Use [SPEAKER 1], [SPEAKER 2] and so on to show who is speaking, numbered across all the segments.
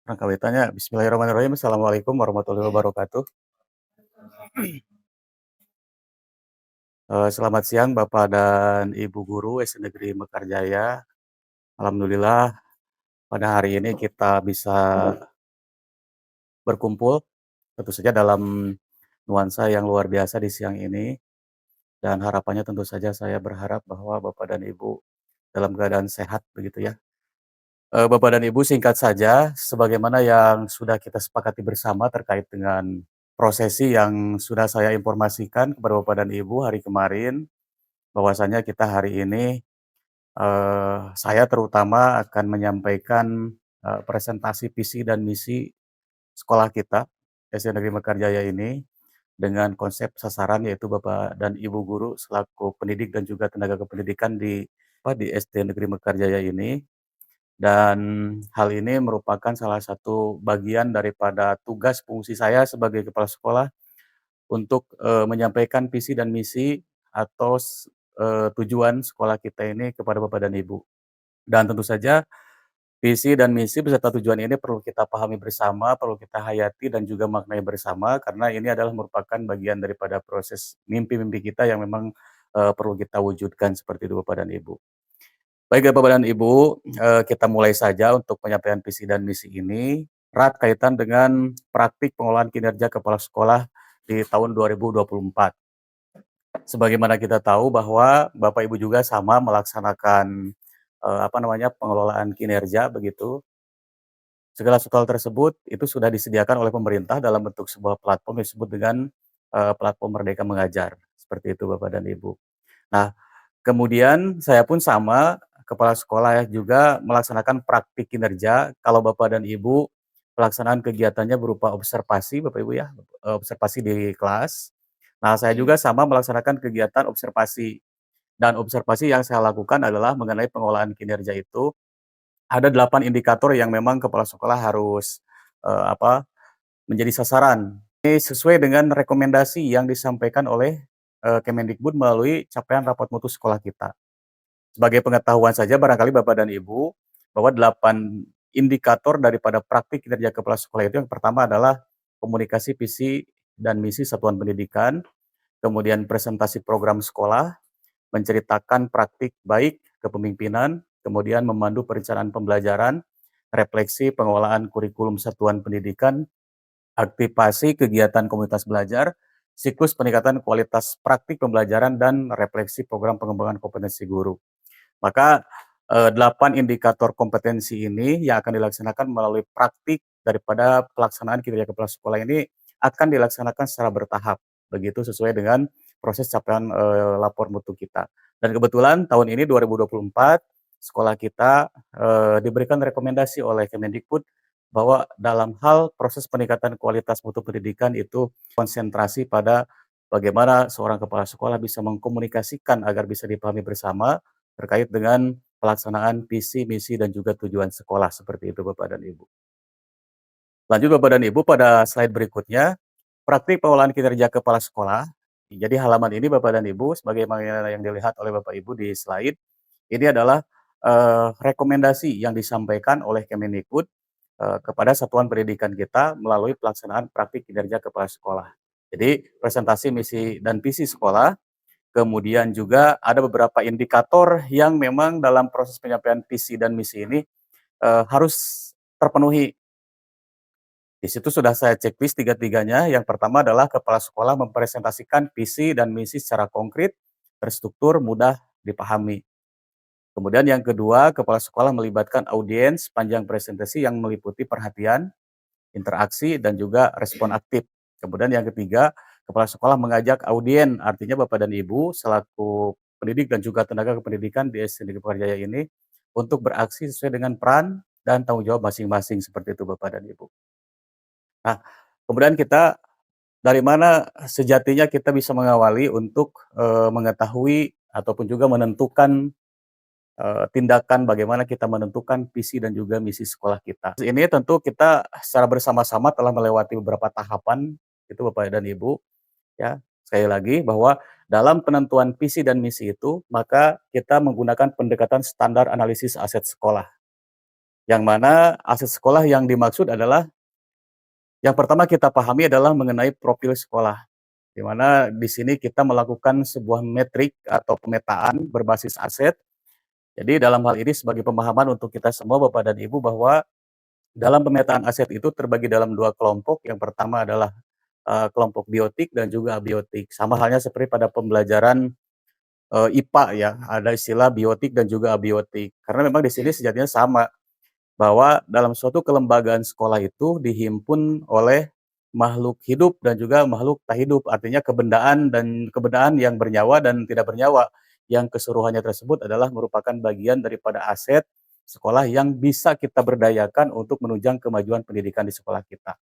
[SPEAKER 1] Kawitannya bismillahirrahmanirrahim. Assalamualaikum warahmatullahi wabarakatuh. Selamat siang Bapak dan Ibu guru SD Negeri Mekarjaya. Alhamdulillah pada hari ini kita bisa berkumpul, tentu saja dalam nuansa yang luar biasa di siang ini, dan harapannya tentu saja saya berharap bahwa Bapak dan Ibu dalam keadaan sehat begitu ya. Bapak dan Ibu, singkat saja, sebagaimana yang sudah kita sepakati bersama terkait dengan prosesi yang sudah saya informasikan kepada Bapak dan Ibu hari kemarin, bahwasanya kita hari ini, saya terutama akan menyampaikan, presentasi visi dan misi sekolah kita, SD Negeri Mekarjaya ini, dengan konsep sasaran yaitu Bapak dan Ibu guru selaku pendidik dan juga tenaga kependidikan di SD Negeri Mekarjaya ini. Dan hal ini merupakan salah satu bagian daripada tugas fungsi saya sebagai kepala sekolah untuk, menyampaikan visi dan misi atau tujuan sekolah kita ini kepada Bapak dan Ibu. Dan tentu saja visi dan misi beserta tujuan ini perlu kita pahami bersama, perlu kita hayati dan juga maknai bersama karena ini adalah merupakan bagian daripada proses mimpi-mimpi kita yang memang, perlu kita wujudkan seperti itu Bapak dan Ibu. Baik ya Bapak dan Ibu, kita mulai saja untuk penyampaian visi dan misi ini, erat kaitan dengan praktik pengelolaan kinerja kepala sekolah di tahun 2024. Sebagaimana kita tahu bahwa Bapak Ibu juga sama melaksanakan, pengelolaan kinerja begitu. Segala sesuatu tersebut itu sudah disediakan oleh pemerintah dalam bentuk sebuah platform yang disebut dengan, platform Merdeka Mengajar, seperti itu Bapak dan Ibu. Nah, kemudian saya pun sama, kepala sekolah ya juga melaksanakan praktik kinerja kalau Bapak dan Ibu pelaksanaan kegiatannya berupa observasi Bapak Ibu ya, observasi di kelas. Nah, saya juga sama melaksanakan kegiatan observasi dan observasi yang saya lakukan adalah mengenai pengelolaan kinerja itu, ada 8 indikator yang memang kepala sekolah harus, menjadi sasaran. Ini sesuai dengan rekomendasi yang disampaikan oleh, Kemendikbud melalui capaian rapat mutu sekolah kita. Sebagai pengetahuan saja barangkali Bapak dan Ibu, bahwa 8 indikator daripada praktik kinerja kepala sekolah itu yang pertama adalah komunikasi visi dan misi satuan pendidikan, kemudian presentasi program sekolah, menceritakan praktik baik kepemimpinan, kemudian memandu perencanaan pembelajaran, refleksi pengelolaan kurikulum satuan pendidikan, aktivasi kegiatan komunitas belajar, siklus peningkatan kualitas praktik pembelajaran, dan refleksi program pengembangan kompetensi guru. Maka, 8 indikator kompetensi ini yang akan dilaksanakan melalui praktik daripada pelaksanaan kinerja kepala sekolah ini akan dilaksanakan secara bertahap, begitu sesuai dengan proses capaian, lapor mutu kita. Dan kebetulan tahun ini 2024 sekolah kita, diberikan rekomendasi oleh Kemendikbud bahwa dalam hal proses peningkatan kualitas mutu pendidikan itu konsentrasi pada bagaimana seorang kepala sekolah bisa mengkomunikasikan agar bisa dipahami bersama terkait dengan pelaksanaan visi, misi, dan juga tujuan sekolah, seperti itu Bapak dan Ibu. Lanjut Bapak dan Ibu pada slide berikutnya, praktik pengelolaan kinerja kepala sekolah. Jadi halaman ini Bapak dan Ibu, sebagaimana yang dilihat oleh Bapak Ibu di slide, ini adalah, rekomendasi yang disampaikan oleh Kemendikbud, kepada satuan pendidikan kita melalui pelaksanaan praktik kinerja kepala sekolah. Jadi presentasi misi dan visi sekolah. Kemudian juga ada beberapa indikator yang memang dalam proses penyampaian visi dan misi ini, harus terpenuhi. Di situ sudah saya checklist tiga-tiganya, yang pertama adalah kepala sekolah mempresentasikan visi dan misi secara konkret, terstruktur, mudah dipahami. Kemudian yang kedua, kepala sekolah melibatkan audiens sepanjang presentasi yang meliputi perhatian, interaksi, dan juga respon aktif. Kemudian yang ketiga, kepala sekolah mengajak audien, artinya Bapak dan Ibu selaku pendidik dan juga tenaga kependidikan di SD Negeri Pekerjaya ini untuk beraksi sesuai dengan peran dan tanggung jawab masing-masing, seperti itu Bapak dan Ibu. Nah, kemudian kita dari mana sejatinya kita bisa mengawali untuk, mengetahui ataupun juga menentukan, tindakan bagaimana kita menentukan visi dan juga misi sekolah kita. Ini tentu kita secara bersama-sama telah melewati beberapa tahapan, itu Bapak dan Ibu, ya. sekali lagi bahwa dalam penentuan visi dan misi itu, maka kita menggunakan pendekatan standar analisis aset sekolah, yang mana aset sekolah yang dimaksud adalah yang pertama kita pahami adalah mengenai profil sekolah, di mana di sini kita melakukan sebuah metrik atau pemetaan berbasis aset. Jadi dalam hal ini sebagai pemahaman untuk kita semua Bapak dan Ibu bahwa dalam pemetaan aset itu terbagi dalam 2 kelompok, yang pertama adalah, kelompok biotik dan juga abiotik. Sama halnya seperti pada pembelajaran, IPA ya, ada istilah biotik dan juga abiotik. Karena memang di sini sejatinya sama, bahwa dalam suatu kelembagaan sekolah itu dihimpun oleh makhluk hidup dan juga makhluk tak hidup, artinya kebendaan yang bernyawa dan tidak bernyawa, yang keseluruhannya tersebut adalah merupakan bagian daripada aset sekolah yang bisa kita berdayakan untuk menunjang kemajuan pendidikan di sekolah kita.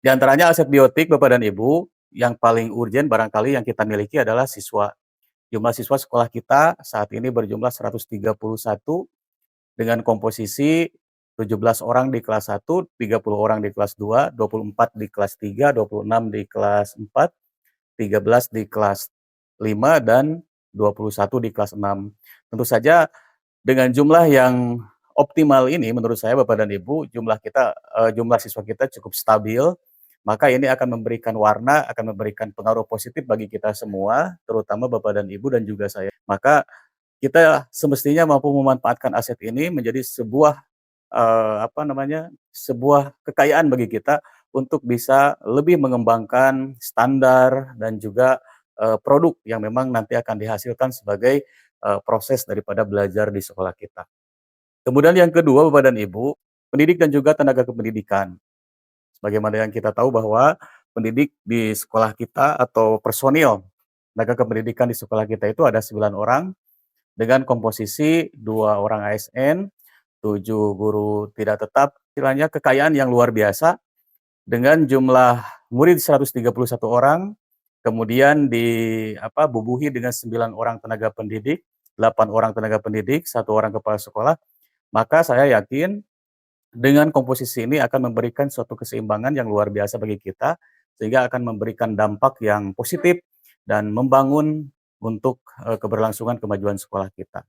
[SPEAKER 1] Di antaranya aset biotik Bapak dan Ibu, yang paling urgen barangkali yang kita miliki adalah siswa. Jumlah siswa sekolah kita saat ini berjumlah 131 dengan komposisi 17 orang di kelas 1, 30 orang di kelas 2, 24 di kelas 3, 26 di kelas 4, 13 di kelas 5, dan 21 di kelas 6. Tentu saja dengan jumlah yang optimal ini menurut saya Bapak dan Ibu, jumlah siswa kita cukup stabil, maka ini akan memberikan warna, akan memberikan pengaruh positif bagi kita semua, terutama Bapak dan Ibu dan juga saya. Maka kita semestinya mampu memanfaatkan aset ini menjadi sebuah, sebuah kekayaan bagi kita untuk bisa lebih mengembangkan standar dan juga, produk yang memang nanti akan dihasilkan sebagai, proses daripada belajar di sekolah kita. Kemudian yang kedua Bapak dan Ibu, pendidik dan juga tenaga kependidikan. Sebagaimana yang kita tahu bahwa pendidik di sekolah kita atau personil tenaga kependidikan di sekolah kita itu ada 9 orang dengan komposisi 2 orang ASN, 7 guru tidak tetap, istilahnya kekayaan yang luar biasa dengan jumlah murid 131 orang, kemudian bubuhi dengan 9 orang tenaga pendidik, 8 orang tenaga pendidik, 1 orang kepala sekolah, maka saya yakin dengan komposisi ini akan memberikan suatu keseimbangan yang luar biasa bagi kita, sehingga akan memberikan dampak yang positif dan membangun untuk, keberlangsungan kemajuan sekolah kita.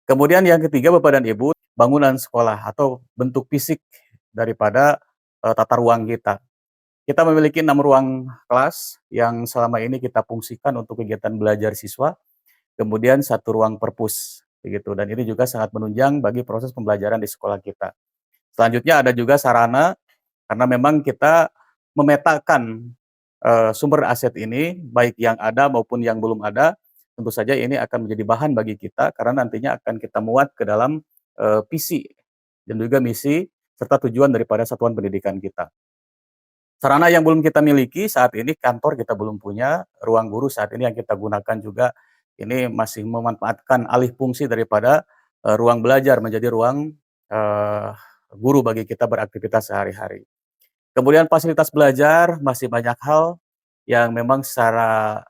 [SPEAKER 1] Kemudian yang ketiga Bapak dan Ibu, bangunan sekolah atau bentuk fisik daripada, tata ruang kita. Kita memiliki 6 ruang kelas yang selama ini kita fungsikan untuk kegiatan belajar siswa, kemudian 1 ruang perpus, begitu, dan ini juga sangat menunjang bagi proses pembelajaran di sekolah kita. Selanjutnya ada juga sarana, karena memang kita memetakan, sumber aset ini, baik yang ada maupun yang belum ada, tentu saja ini akan menjadi bahan bagi kita karena nantinya akan kita muat ke dalam, visi dan juga misi serta tujuan daripada satuan pendidikan kita. Sarana yang belum kita miliki saat ini, kantor kita belum punya, ruang guru saat ini yang kita gunakan juga ini masih memanfaatkan alih fungsi daripada, ruang belajar menjadi ruang, eee, guru bagi kita beraktivitas sehari-hari. Kemudian fasilitas belajar masih banyak hal yang memang secara,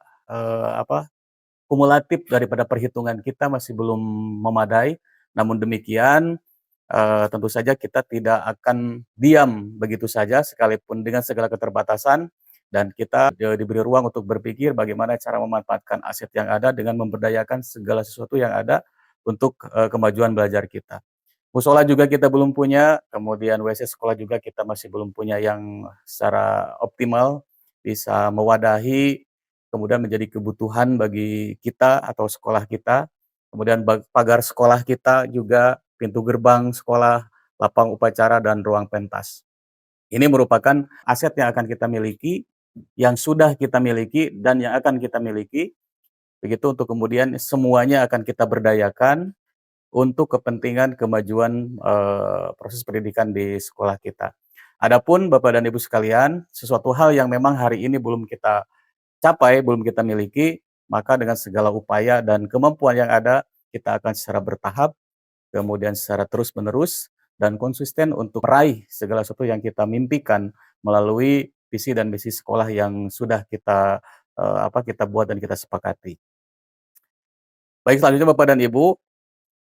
[SPEAKER 1] kumulatif daripada perhitungan kita masih belum memadai. Namun demikian, tentu saja kita tidak akan diam begitu saja sekalipun dengan segala keterbatasan dan kita, diberi ruang untuk berpikir bagaimana cara memanfaatkan aset yang ada dengan memberdayakan segala sesuatu yang ada untuk, kemajuan belajar kita. Musola juga kita belum punya, kemudian WC sekolah juga kita masih belum punya yang secara optimal bisa mewadahi, kemudian menjadi kebutuhan bagi kita atau sekolah kita. Kemudian pagar sekolah kita juga, pintu gerbang sekolah, lapang upacara, dan ruang pentas. Ini merupakan aset yang akan kita miliki, yang sudah kita miliki, dan yang akan kita miliki, begitu untuk kemudian semuanya akan kita berdayakan untuk kepentingan kemajuan, proses pendidikan di sekolah kita. Adapun Bapak dan Ibu sekalian, sesuatu hal yang memang hari ini belum kita capai, belum kita miliki, maka dengan segala upaya dan kemampuan yang ada, kita akan secara bertahap, kemudian secara terus-menerus dan konsisten untuk meraih segala sesuatu yang kita mimpikan melalui visi dan misi sekolah yang sudah kita buat dan kita sepakati. Baik, selanjutnya Bapak dan Ibu,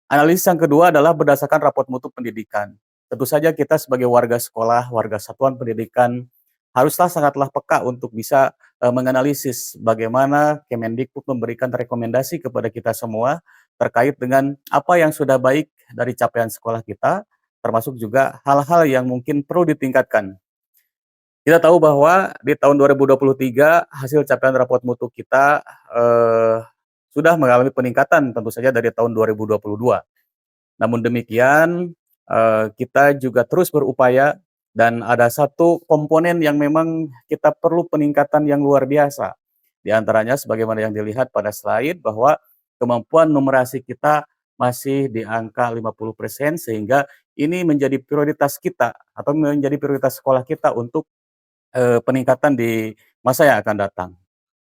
[SPEAKER 1] analisis yang kedua adalah berdasarkan raport mutu pendidikan. Tentu saja kita sebagai warga sekolah, warga satuan pendidikan, haruslah sangatlah peka untuk bisa, menganalisis bagaimana Kemendikbud memberikan rekomendasi kepada kita semua terkait dengan apa yang sudah baik dari capaian sekolah kita, termasuk juga hal-hal yang mungkin perlu ditingkatkan. Kita tahu bahwa di tahun 2023 hasil capaian raport mutu kita, sudah mengalami peningkatan tentu saja dari tahun 2022. Namun demikian, kita juga terus berupaya dan ada satu komponen yang memang kita perlu peningkatan yang luar biasa. Di antaranya sebagaimana yang dilihat pada slide bahwa kemampuan numerasi kita masih di angka 50% sehingga ini menjadi prioritas kita atau menjadi prioritas sekolah kita untuk, peningkatan di masa yang akan datang.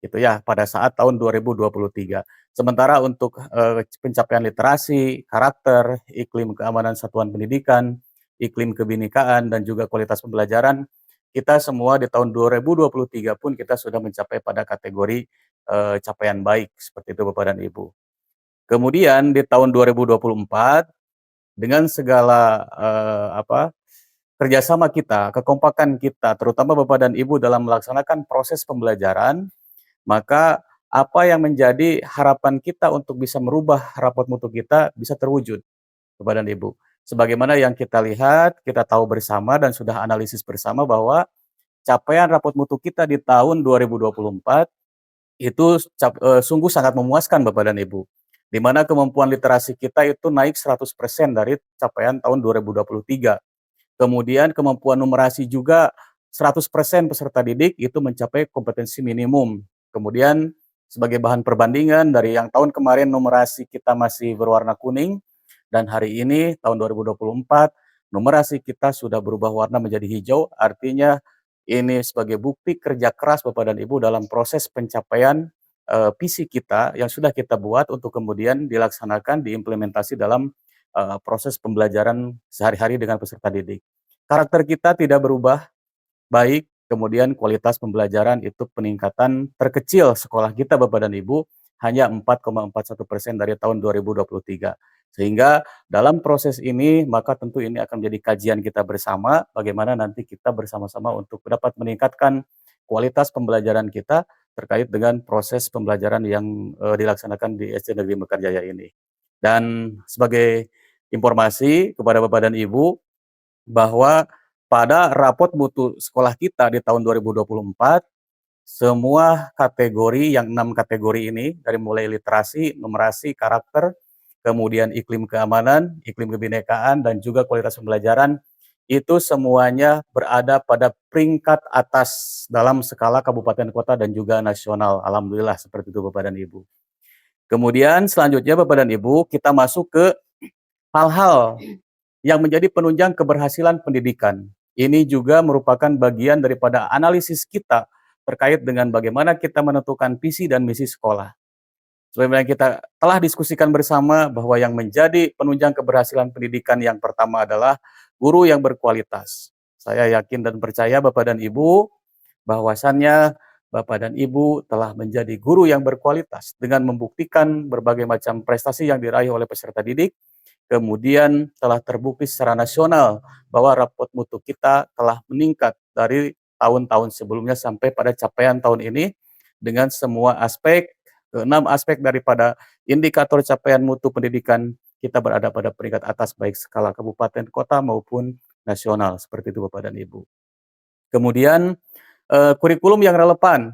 [SPEAKER 1] Gitu ya, pada saat tahun 2023. Sementara untuk, pencapaian literasi, karakter, iklim keamanan satuan pendidikan, iklim kebinekaan, dan juga kualitas pembelajaran, kita semua di tahun 2023 pun kita sudah mencapai pada kategori, capaian baik, seperti itu Bapak dan Ibu. Kemudian di tahun 2024 dengan segala, kerjasama kita, kekompakan kita, terutama Bapak dan Ibu dalam melaksanakan proses pembelajaran, maka apa yang menjadi harapan kita untuk bisa merubah rapot mutu kita bisa terwujud, Bapak dan Ibu. Sebagaimana yang kita lihat, kita tahu bersama dan sudah analisis bersama bahwa capaian rapot mutu kita di tahun 2024 itu sungguh sangat memuaskan Bapak dan Ibu. Di mana kemampuan literasi kita itu naik 100% dari capaian tahun 2023. Kemudian kemampuan numerasi juga 100% peserta didik itu mencapai kompetensi minimum. Kemudian sebagai bahan perbandingan dari yang tahun kemarin numerasi kita masih berwarna kuning dan hari ini tahun 2024 numerasi kita sudah berubah warna menjadi hijau, artinya ini sebagai bukti kerja keras Bapak dan Ibu dalam proses pencapaian, visi kita yang sudah kita buat untuk kemudian dilaksanakan, diimplementasi dalam, proses pembelajaran sehari-hari dengan peserta didik. Karakter kita tidak berubah, baik, kemudian kualitas pembelajaran itu peningkatan terkecil sekolah kita Bapak dan Ibu, hanya 4,41% dari tahun 2023. Sehingga dalam proses ini, maka tentu ini akan menjadi kajian kita bersama, bagaimana nanti kita bersama-sama untuk dapat meningkatkan kualitas pembelajaran kita terkait dengan proses pembelajaran yang, dilaksanakan di SD Negeri Mekarjaya ini. Dan sebagai informasi kepada Bapak dan Ibu, bahwa pada rapot mutu sekolah kita di tahun 2024, semua kategori yang 6 kategori ini, dari mulai literasi, numerasi, karakter, kemudian iklim keamanan, iklim kebinekaan, dan juga kualitas pembelajaran, itu semuanya berada pada peringkat atas dalam skala kabupaten kota dan juga nasional. Alhamdulillah seperti itu Bapak dan Ibu. Kemudian selanjutnya Bapak dan Ibu, kita masuk ke hal-hal yang menjadi penunjang keberhasilan pendidikan. Ini juga merupakan bagian daripada analisis kita terkait dengan bagaimana kita menentukan visi dan misi sekolah. Sebagaimana kita telah diskusikan bersama bahwa yang menjadi penunjang keberhasilan pendidikan yang pertama adalah guru yang berkualitas. Saya yakin dan percaya Bapak dan Ibu bahwasannya Bapak dan Ibu telah menjadi guru yang berkualitas dengan membuktikan berbagai macam prestasi yang diraih oleh peserta didik. Kemudian telah terbukti secara nasional bahwa rapot mutu kita telah meningkat dari tahun-tahun sebelumnya sampai pada capaian tahun ini dengan semua aspek, 6 aspek daripada indikator capaian mutu pendidikan kita berada pada peringkat atas baik skala kabupaten, kota maupun nasional, seperti itu Bapak dan Ibu. Kemudian, kurikulum yang relevan.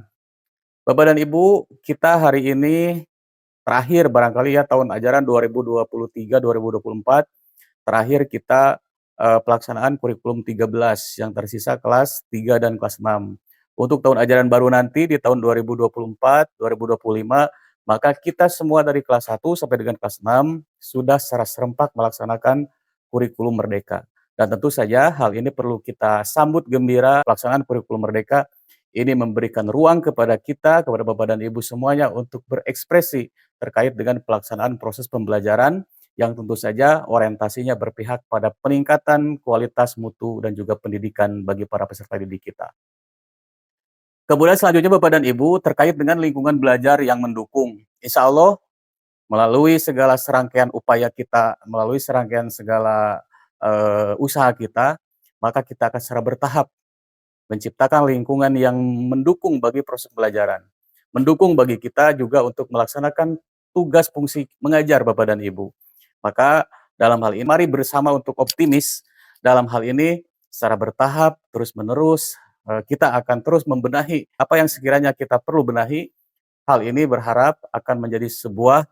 [SPEAKER 1] Bapak dan Ibu, kita hari ini terakhir barangkali ya tahun ajaran 2023-2024 terakhir kita, pelaksanaan kurikulum 13 yang tersisa kelas 3 dan kelas 6. Untuk tahun ajaran baru nanti di tahun 2024, 2025, maka kita semua dari kelas 1 sampai dengan kelas 6 sudah secara serempak melaksanakan kurikulum merdeka. Dan tentu saja hal ini perlu kita sambut gembira pelaksanaan kurikulum merdeka. Ini memberikan ruang kepada kita, kepada Bapak dan Ibu semuanya untuk berekspresi terkait dengan pelaksanaan proses pembelajaran yang tentu saja orientasinya berpihak pada peningkatan kualitas mutu dan juga pendidikan bagi para peserta didik kita. Kemudian selanjutnya Bapak dan Ibu terkait dengan lingkungan belajar yang mendukung. Insya Allah melalui segala serangkaian upaya kita, melalui serangkaian segala usaha kita, maka kita akan secara bertahap menciptakan lingkungan yang mendukung bagi proses pembelajaran, mendukung bagi kita juga untuk melaksanakan tugas fungsi mengajar Bapak dan Ibu. Maka dalam hal ini mari bersama untuk optimis dalam hal ini secara bertahap, terus-menerus, kita akan terus membenahi apa yang sekiranya kita perlu benahi. Hal ini berharap akan menjadi sebuah,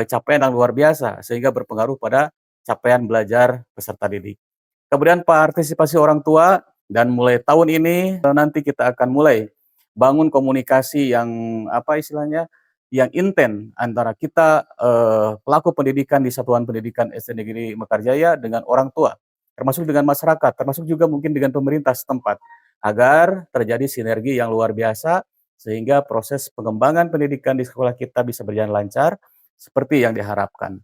[SPEAKER 1] capaian yang luar biasa sehingga berpengaruh pada capaian belajar peserta didik. Kemudian partisipasi orang tua dan mulai tahun ini, nanti kita akan mulai bangun komunikasi yang, apa istilahnya, yang inten antara kita, pelaku pendidikan di Satuan Pendidikan SD Negeri Mekarjaya dengan orang tua, termasuk dengan masyarakat, termasuk juga mungkin dengan pemerintah setempat, agar terjadi sinergi yang luar biasa, sehingga proses pengembangan pendidikan di sekolah kita bisa berjalan lancar, seperti yang diharapkan.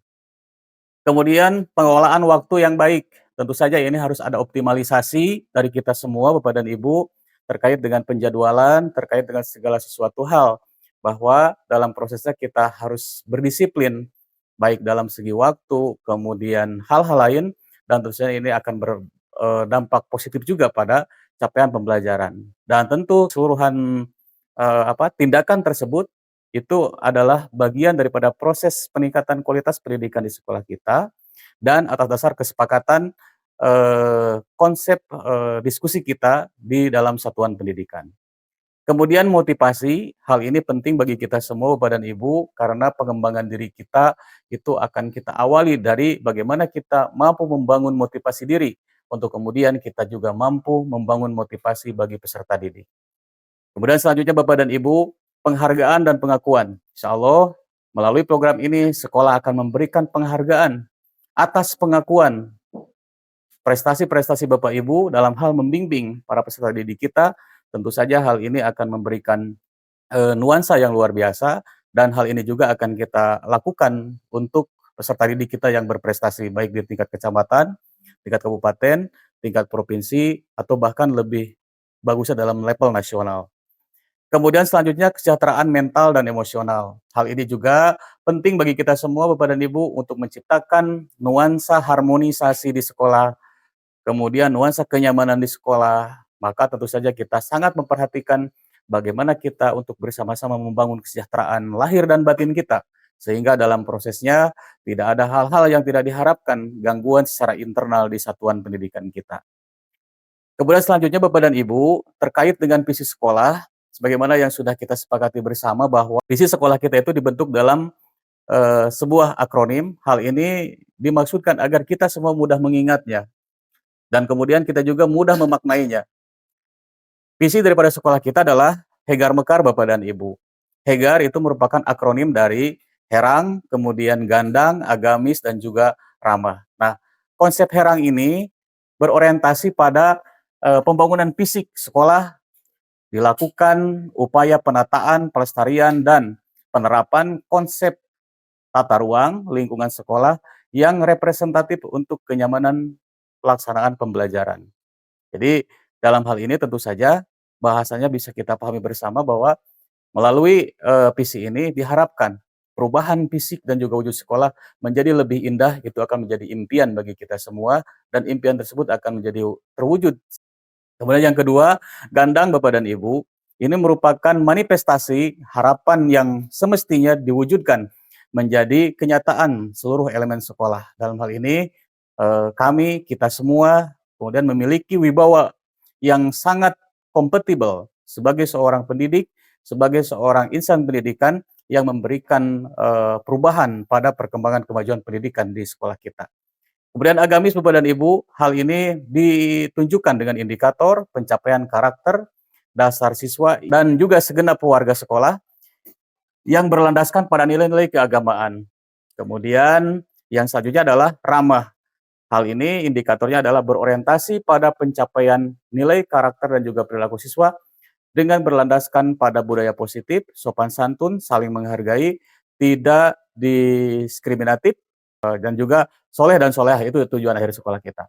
[SPEAKER 1] Kemudian pengelolaan waktu yang baik, tentu saja ini harus ada optimalisasi dari kita semua Bapak dan Ibu, terkait dengan penjadwalan, terkait dengan segala sesuatu hal, bahwa dalam prosesnya kita harus berdisiplin, baik dalam segi waktu, kemudian hal-hal lain, dan tentu saja ini akan berdampak positif juga pada capaian pembelajaran. Dan tentu keseluruhan, tindakan tersebut itu adalah bagian daripada proses peningkatan kualitas pendidikan di sekolah kita dan atas dasar kesepakatan, konsep, diskusi kita di dalam satuan pendidikan. Kemudian motivasi, hal ini penting bagi kita semua Bapak dan Ibu karena pengembangan diri kita itu akan kita awali dari bagaimana kita mampu membangun motivasi diri, untuk kemudian kita juga mampu membangun motivasi bagi peserta didik. Kemudian selanjutnya Bapak dan Ibu, penghargaan dan pengakuan. Insya Allah melalui program ini sekolah akan memberikan penghargaan atas pengakuan prestasi-prestasi Bapak Ibu dalam hal membimbing para peserta didik kita. Tentu saja hal ini akan memberikan, nuansa yang luar biasa dan hal ini juga akan kita lakukan untuk peserta didik kita yang berprestasi baik di tingkat kecamatan, tingkat kabupaten, tingkat provinsi, atau bahkan lebih bagusnya dalam level nasional. Kemudian selanjutnya kesejahteraan mental dan emosional. Hal ini juga penting bagi kita semua Bapak dan Ibu untuk menciptakan nuansa harmonisasi di sekolah, kemudian nuansa kenyamanan di sekolah. Maka tentu saja kita sangat memperhatikan bagaimana kita untuk bersama-sama membangun kesejahteraan lahir dan batin kita. Sehingga dalam prosesnya tidak ada hal-hal yang tidak diharapkan, gangguan secara internal di satuan pendidikan kita. Kemudian selanjutnya Bapak dan Ibu, terkait dengan visi sekolah, sebagaimana yang sudah kita sepakati bersama bahwa visi sekolah kita itu dibentuk dalam, sebuah akronim. Hal ini dimaksudkan agar kita semua mudah mengingatnya dan kemudian kita juga mudah memaknainya. Visi daripada sekolah kita adalah Hegar Mekar Bapak dan Ibu. Hegar itu merupakan akronim dari Herang, kemudian Gandang, Agamis, dan juga Ramah. Nah, konsep Herang ini berorientasi pada, pembangunan fisik sekolah, dilakukan upaya penataan, pelestarian, dan penerapan konsep tata ruang lingkungan sekolah yang representatif untuk kenyamanan pelaksanaan pembelajaran. Jadi dalam hal ini tentu saja bahasanya bisa kita pahami bersama bahwa melalui, visi ini diharapkan perubahan fisik dan juga wujud sekolah menjadi lebih indah, itu akan menjadi impian bagi kita semua dan impian tersebut akan menjadi terwujud. Kemudian yang kedua, gandang Bapak dan Ibu, ini merupakan manifestasi harapan yang semestinya diwujudkan menjadi kenyataan seluruh elemen sekolah. Dalam hal ini, kami, kita semua, kemudian memiliki wibawa yang sangat kompatibel sebagai seorang pendidik, sebagai seorang insan pendidikan yang memberikan, perubahan pada perkembangan kemajuan pendidikan di sekolah kita. Kemudian agamis Bapak dan Ibu, hal ini ditunjukkan dengan indikator pencapaian karakter, dasar siswa, dan juga segenap warga sekolah yang berlandaskan pada nilai-nilai keagamaan. Kemudian yang selanjutnya adalah ramah. Hal ini indikatornya adalah berorientasi pada pencapaian nilai karakter dan juga perilaku siswa dengan berlandaskan pada budaya positif, sopan santun, saling menghargai, tidak diskriminatif, dan juga soleh dan solehah itu tujuan akhir sekolah kita.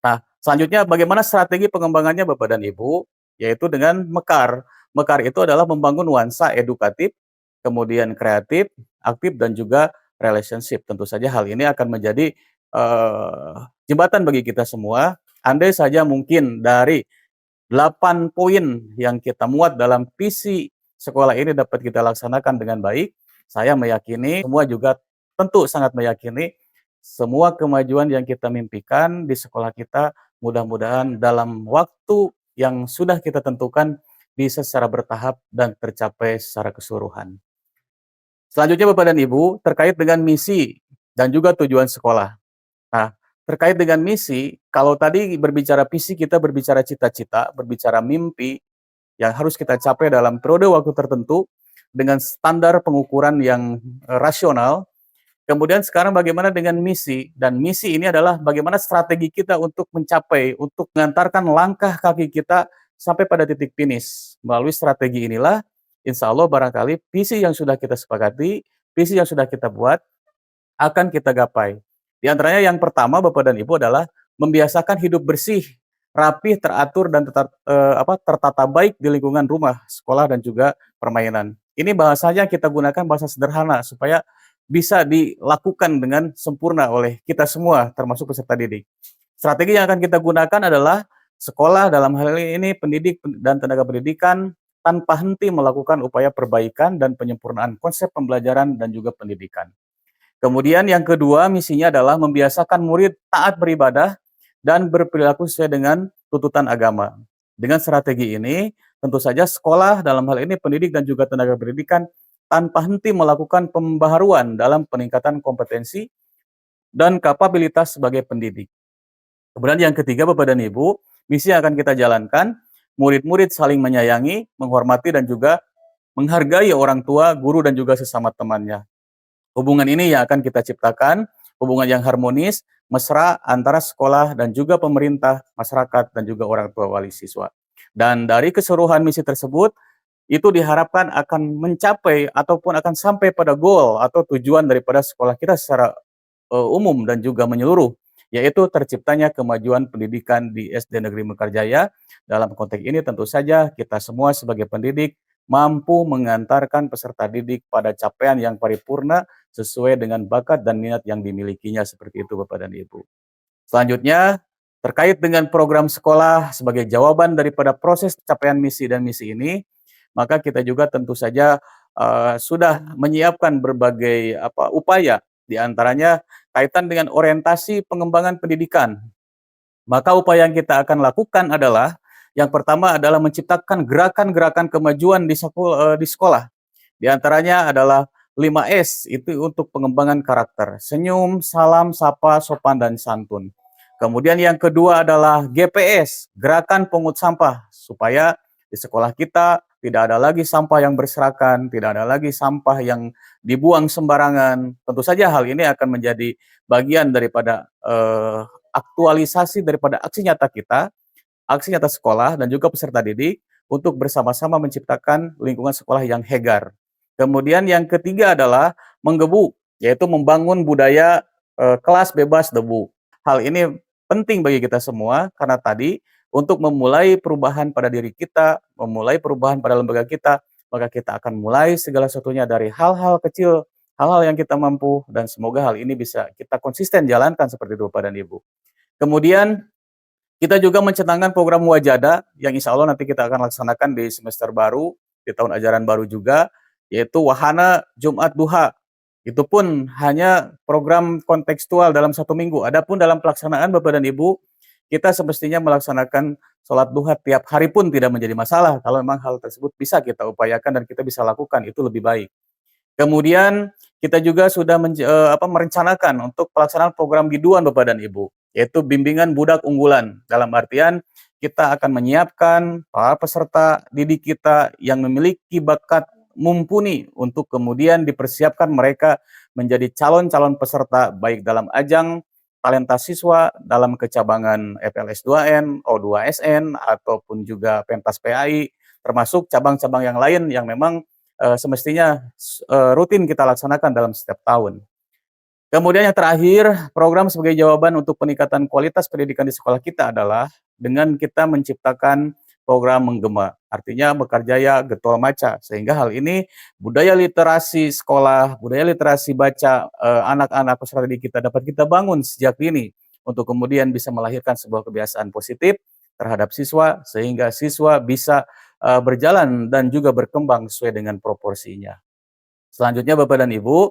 [SPEAKER 1] Nah, selanjutnya bagaimana strategi pengembangannya Bapak dan Ibu, yaitu dengan Mekar. Mekar itu adalah membangun nuansa edukatif, kemudian kreatif, aktif, dan juga relationship. Tentu saja hal ini akan menjadi, jembatan bagi kita semua, andai saja mungkin dari 8 poin yang kita muat dalam visi sekolah ini dapat kita laksanakan dengan baik, saya meyakini semua juga tentu sangat meyakini semua kemajuan yang kita mimpikan di sekolah kita mudah-mudahan dalam waktu yang sudah kita tentukan bisa secara bertahap dan tercapai secara keseluruhan. Selanjutnya Bapak dan Ibu, terkait dengan misi dan juga tujuan sekolah. Nah, terkait dengan misi, kalau tadi berbicara visi kita berbicara cita-cita, berbicara mimpi yang harus kita capai dalam periode waktu tertentu dengan standar pengukuran yang rasional. Kemudian sekarang bagaimana dengan misi? Dan misi ini adalah bagaimana strategi kita untuk mencapai, untuk mengantarkan langkah kaki kita sampai pada titik finish. Melalui strategi inilah, insya Allah barangkali visi yang sudah kita sepakati, visi yang sudah kita buat, akan kita gapai. Di antaranya yang pertama Bapak dan Ibu adalah membiasakan hidup bersih, rapih, teratur dan tertata baik di lingkungan rumah, sekolah dan juga permainan. Ini bahasanya kita gunakan bahasa sederhana supaya bisa dilakukan dengan sempurna oleh kita semua termasuk peserta didik. Strategi yang akan kita gunakan adalah sekolah dalam hal ini pendidik dan tenaga pendidikan tanpa henti melakukan upaya perbaikan dan penyempurnaan konsep pembelajaran dan juga pendidikan. Kemudian yang kedua, misinya adalah membiasakan murid taat beribadah dan berperilaku sesuai dengan tuntutan agama. Dengan strategi ini, tentu saja sekolah dalam hal ini pendidik dan juga tenaga pendidikan tanpa henti melakukan pembaharuan dalam peningkatan kompetensi dan kapabilitas sebagai pendidik. Kemudian yang ketiga, Bapak dan Ibu, misi yang akan kita jalankan, murid-murid saling menyayangi, menghormati dan juga menghargai orang tua, guru dan juga sesama temannya. Hubungan ini yang akan kita ciptakan, hubungan yang harmonis, mesra antara sekolah dan juga pemerintah, masyarakat, dan juga orang tua wali siswa. Dan dari keseluruhan misi tersebut, itu diharapkan akan mencapai ataupun akan sampai pada goal atau tujuan daripada sekolah kita secara umum dan juga menyeluruh, yaitu terciptanya kemajuan pendidikan di SD Negeri Mekarjaya. Dalam konteks ini tentu saja kita semua sebagai pendidik mampu mengantarkan peserta didik pada capaian yang paripurna sesuai dengan bakat dan minat yang dimilikinya, seperti itu Bapak dan Ibu. Selanjutnya, terkait dengan program sekolah sebagai jawaban daripada proses capaian misi dan misi ini, maka kita juga tentu saja sudah menyiapkan berbagai upaya, di antaranya kaitan dengan orientasi pengembangan pendidikan. Maka upaya yang kita akan lakukan adalah yang pertama adalah menciptakan gerakan-gerakan kemajuan di sekolah. Di antaranya adalah 5S, itu untuk pengembangan karakter. Senyum, salam, sapa, sopan, dan santun. Kemudian yang kedua adalah GPS, gerakan pungut sampah, supaya di sekolah kita tidak ada lagi sampah yang berserakan, tidak ada lagi sampah yang dibuang sembarangan. Tentu saja hal ini akan menjadi bagian daripada aktualisasi daripada aksi nyata kita, aksi nyata sekolah dan juga peserta didik untuk bersama-sama menciptakan lingkungan sekolah yang hegar. Kemudian yang ketiga adalah menggebu, yaitu membangun budaya kelas bebas debu. Hal ini penting bagi kita semua karena tadi untuk memulai perubahan pada diri kita, memulai perubahan pada lembaga kita, maka kita akan mulai segala sesuatunya dari hal-hal kecil, hal-hal yang kita mampu, dan semoga hal ini bisa kita konsisten jalankan seperti itu Bapak dan Ibu. Kemudian kita juga mencentangkan program Wajada yang insya Allah nanti kita akan laksanakan di semester baru, di tahun ajaran baru juga, yaitu Wahana Jumat Duha. Itu pun hanya program kontekstual dalam 1 minggu. Adapun dalam pelaksanaan Bapak dan Ibu, kita semestinya melaksanakan sholat duha tiap hari pun tidak menjadi masalah. Kalau memang hal tersebut bisa kita upayakan dan kita bisa lakukan, itu lebih baik. Kemudian kita juga sudah merencanakan untuk pelaksanaan program biduan Bapak dan Ibu, yaitu bimbingan budak unggulan. Dalam artian kita akan menyiapkan para peserta didik kita yang memiliki bakat mumpuni untuk kemudian dipersiapkan mereka menjadi calon-calon peserta baik dalam ajang talenta siswa dalam kecabangan FLS 2N, O2SN, ataupun juga pentas PAI, termasuk cabang-cabang yang lain yang memang semestinya rutin kita laksanakan dalam setiap tahun. Kemudian yang terakhir, program sebagai jawaban untuk peningkatan kualitas pendidikan di sekolah kita adalah dengan kita menciptakan program menggema, artinya Mekarjaya Getol Maca, sehingga hal ini budaya literasi sekolah, budaya literasi baca anak-anak peserta didik kita dapat kita bangun sejak dini untuk kemudian bisa melahirkan sebuah kebiasaan positif terhadap siswa, sehingga siswa bisa berjalan dan juga berkembang sesuai dengan proporsinya. Selanjutnya Bapak dan Ibu,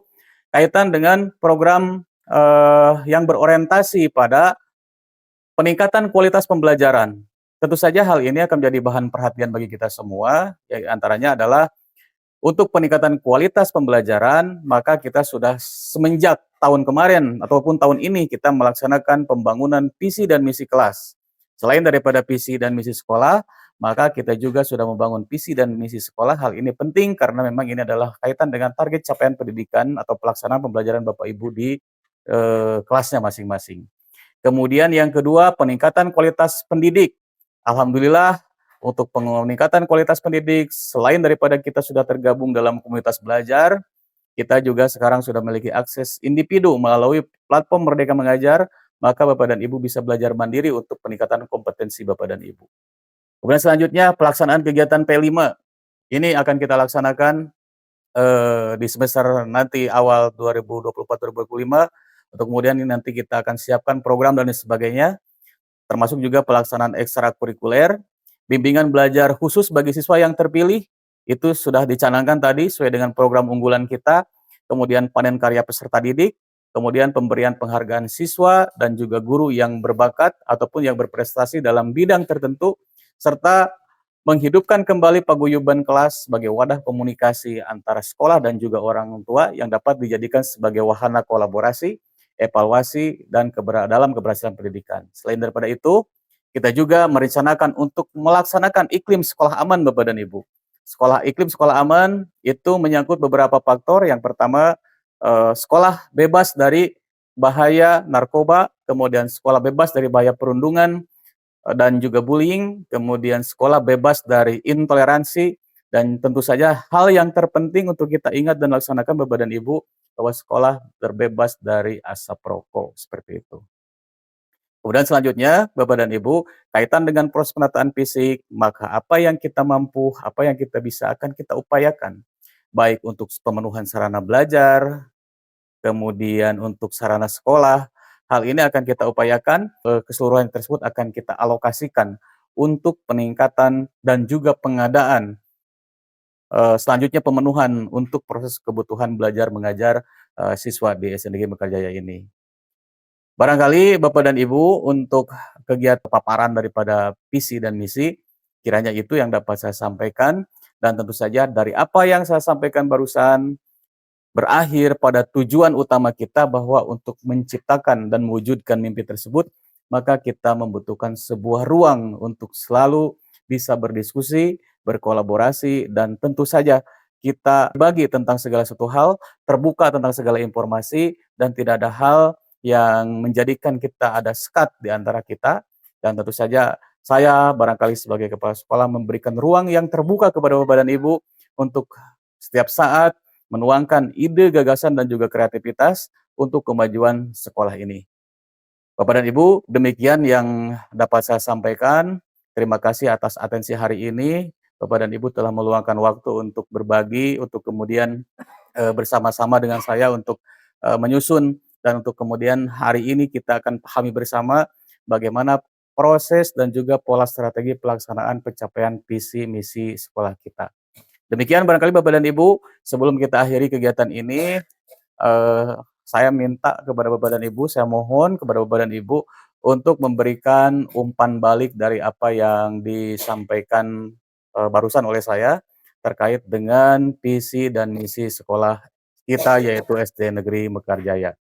[SPEAKER 1] kaitan dengan program yang berorientasi pada peningkatan kualitas pembelajaran. Tentu saja hal ini akan menjadi bahan perhatian bagi kita semua, ya antaranya adalah untuk peningkatan kualitas pembelajaran, maka kita sudah semenjak tahun kemarin ataupun tahun ini kita melaksanakan pembangunan visi dan misi kelas. Selain daripada visi dan misi sekolah, maka kita juga sudah membangun visi dan misi sekolah. Hal ini penting karena memang ini adalah kaitan dengan target capaian pendidikan atau pelaksanaan pembelajaran Bapak Ibu di kelasnya masing-masing. Kemudian yang kedua, peningkatan kualitas pendidik. Alhamdulillah untuk peningkatan kualitas pendidik, selain daripada kita sudah tergabung dalam komunitas belajar, kita juga sekarang sudah memiliki akses individu melalui platform Merdeka Mengajar, maka Bapak dan Ibu bisa belajar mandiri untuk peningkatan kompetensi Bapak dan Ibu. Kemudian selanjutnya pelaksanaan kegiatan P5. Ini akan kita laksanakan di semester nanti awal 2024-2025, untuk kemudian ini nanti kita akan siapkan program dan sebagainya, termasuk juga pelaksanaan ekstrakurikuler, bimbingan belajar khusus bagi siswa yang terpilih, itu sudah dicanangkan tadi sesuai dengan program unggulan kita, kemudian panen karya peserta didik, kemudian pemberian penghargaan siswa dan juga guru yang berbakat ataupun yang berprestasi dalam bidang tertentu, serta menghidupkan kembali paguyuban kelas sebagai wadah komunikasi antara sekolah dan juga orang tua yang dapat dijadikan sebagai wahana kolaborasi, evaluasi, dan dalam keberhasilan pendidikan. Selain daripada itu, kita juga merencanakan untuk melaksanakan iklim sekolah aman Bapak dan Ibu. Iklim sekolah aman itu menyangkut beberapa faktor. Yang pertama, sekolah bebas dari bahaya narkoba, kemudian sekolah bebas dari bahaya perundungan, dan juga bullying, kemudian sekolah bebas dari intoleransi, dan tentu saja hal yang terpenting untuk kita ingat dan laksanakan Bapak dan Ibu, bahwa sekolah terbebas dari asap rokok, seperti itu. Kemudian selanjutnya, Bapak dan Ibu, kaitan dengan proses penataan fisik, maka apa yang kita mampu, apa yang kita bisa akan kita upayakan. Baik untuk pemenuhan sarana belajar, kemudian untuk sarana sekolah, hal ini akan kita upayakan, keseluruhan tersebut akan kita alokasikan untuk peningkatan dan juga pengadaan, selanjutnya pemenuhan untuk proses kebutuhan belajar mengajar, siswa di SNDG Mekarjaya ini. Barangkali Bapak dan Ibu untuk kegiatan paparan daripada visi dan misi, kiranya itu yang dapat saya sampaikan, dan tentu saja dari apa yang saya sampaikan barusan, berakhir pada tujuan utama kita bahwa untuk menciptakan dan mewujudkan mimpi tersebut, maka kita membutuhkan sebuah ruang untuk selalu bisa berdiskusi, berkolaborasi, dan tentu saja kita bagi tentang segala satu hal, terbuka tentang segala informasi, dan tidak ada hal yang menjadikan kita ada sekat di antara kita. Dan tentu saja saya barangkali sebagai kepala sekolah memberikan ruang yang terbuka kepada Bapak dan Ibu untuk setiap saat menuangkan ide, gagasan, dan juga kreativitas untuk kemajuan sekolah ini. Bapak dan Ibu, demikian yang dapat saya sampaikan. Terima kasih atas atensi hari ini. Bapak dan Ibu telah meluangkan waktu untuk berbagi, untuk kemudian bersama-sama dengan saya untuk menyusun, dan untuk kemudian hari ini kita akan pahami bersama bagaimana proses dan juga pola strategi pelaksanaan pencapaian visi misi sekolah kita. Demikian barangkali Bapak dan Ibu, sebelum kita akhiri kegiatan ini, saya minta kepada Bapak dan Ibu, saya mohon kepada Bapak dan Ibu untuk memberikan umpan balik dari apa yang disampaikan barusan oleh saya terkait dengan visi dan misi sekolah kita, yaitu SD Negeri Mekarjaya.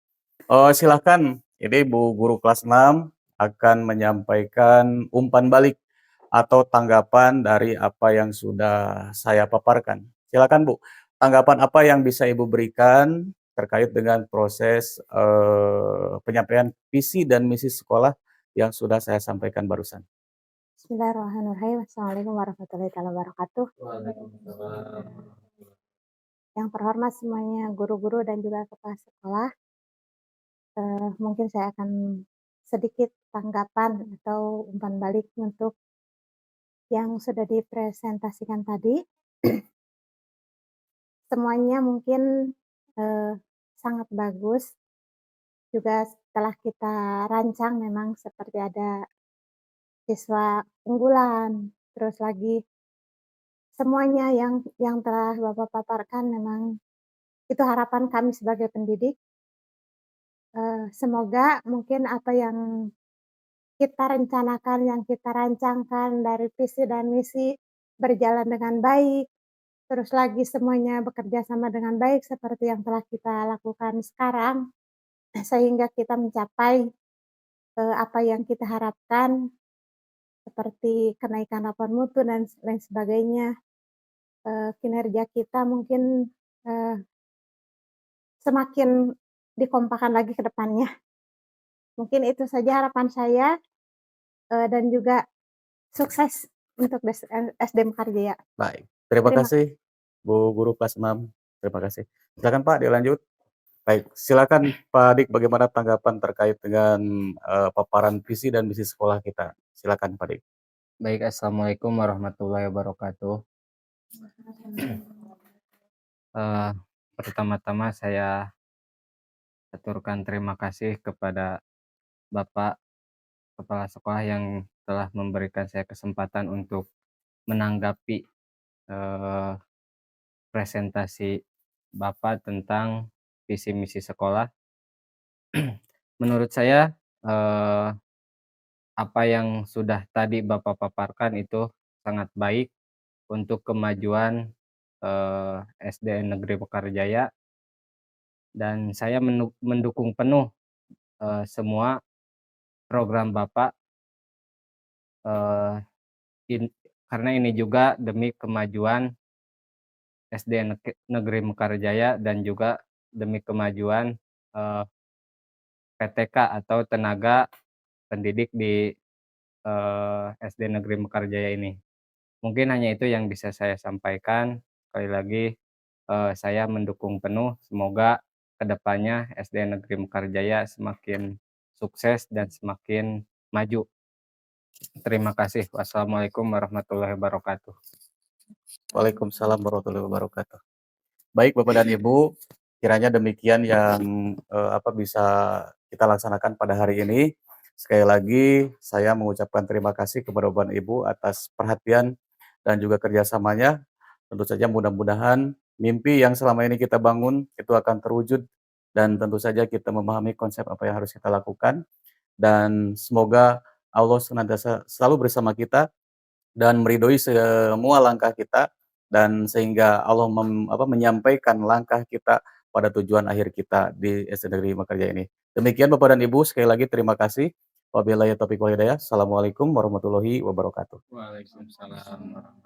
[SPEAKER 1] Silakan, ini Bu Guru kelas 6 akan menyampaikan umpan balik atau tanggapan dari apa yang sudah saya paparkan. Silakan Bu, tanggapan apa yang bisa Ibu berikan terkait dengan proses penyampaian visi dan misi sekolah yang sudah saya sampaikan barusan.
[SPEAKER 2] Bismillahirrahmanirrahim. Assalamualaikum warahmatullahi wabarakatuh. Yang terhormat semuanya guru-guru dan juga kepala sekolah, mungkin saya akan sedikit tanggapan atau umpan balik untuk yang sudah dipresentasikan tadi. Semuanya mungkin sangat bagus, juga setelah kita rancang memang seperti ada siswa unggulan, terus lagi semuanya yang telah Bapak paparkan memang itu harapan kami sebagai pendidik, semoga mungkin apa yang kita rencanakan, yang kita rancangkan dari visi dan misi berjalan dengan baik, terus lagi semuanya bekerja sama dengan baik seperti yang telah kita lakukan sekarang, sehingga kita mencapai, apa yang kita harapkan, seperti kenaikan rapor mutu dan lain sebagainya, kinerja kita mungkin, eee, semakin dikompakan lagi ke depannya. Mungkin itu saja harapan saya, dan juga sukses untuk SD Mekarjaya.
[SPEAKER 1] Baik, terima
[SPEAKER 2] Terima
[SPEAKER 1] kasih Bu Guru kelas 6, terima kasih. Silakan Pak dilanjut. Baik, silakan Pak Adik bagaimana tanggapan terkait dengan, paparan visi dan misi sekolah kita? Silakan Pak Adik.
[SPEAKER 3] Baik, assalamualaikum warahmatullahi wabarakatuh. Eee, Pertama-tama saya aturkan terima kasih kepada Bapak Kepala Sekolah yang telah memberikan saya kesempatan untuk menanggapi, eee, presentasi Bapak tentang visi misi sekolah. Menurut saya, eee, apa yang sudah tadi Bapak paparkan itu sangat baik untuk kemajuan, SDN Negeri Mekarjaya, dan saya mendukung penuh, semua program Bapak, eee, in karena ini juga demi kemajuan SDN Negeri Mekarjaya dan juga demi kemajuan, eee, PTK atau tenaga pendidik di, SD Negeri Mekarjaya ini. Mungkin hanya itu yang bisa saya sampaikan. Sekali lagi, saya mendukung penuh, semoga kedepannya SD Negeri Mekarjaya semakin sukses dan semakin maju. Terima kasih. Wassalamualaikum warahmatullahi wabarakatuh.
[SPEAKER 1] Waalaikumsalam warahmatullahi wabarakatuh. Baik Bapak dan Ibu, kiranya demikian yang, bisa kita laksanakan pada hari ini. Sekali lagi saya mengucapkan terima kasih kepada Bapak dan Ibu atas perhatian dan juga kerjasamanya. Tentu saja mudah-mudahan mimpi yang selama ini kita bangun itu akan terwujud dan tentu saja kita memahami konsep apa yang harus kita lakukan dan semoga Allah senantiasa selalu bersama kita dan meridhoi semua langkah kita dan sehingga Allah menyampaikan langkah kita pada tujuan akhir kita di SD Negeri Mekarjaya ini. Demikian Bapak dan Ibu, sekali lagi terima kasih. Wabillahi taufiq wal hidayah. Assalamualaikum warahmatullahi wabarakatuh.
[SPEAKER 3] Waalaikumsalam warahmatullahi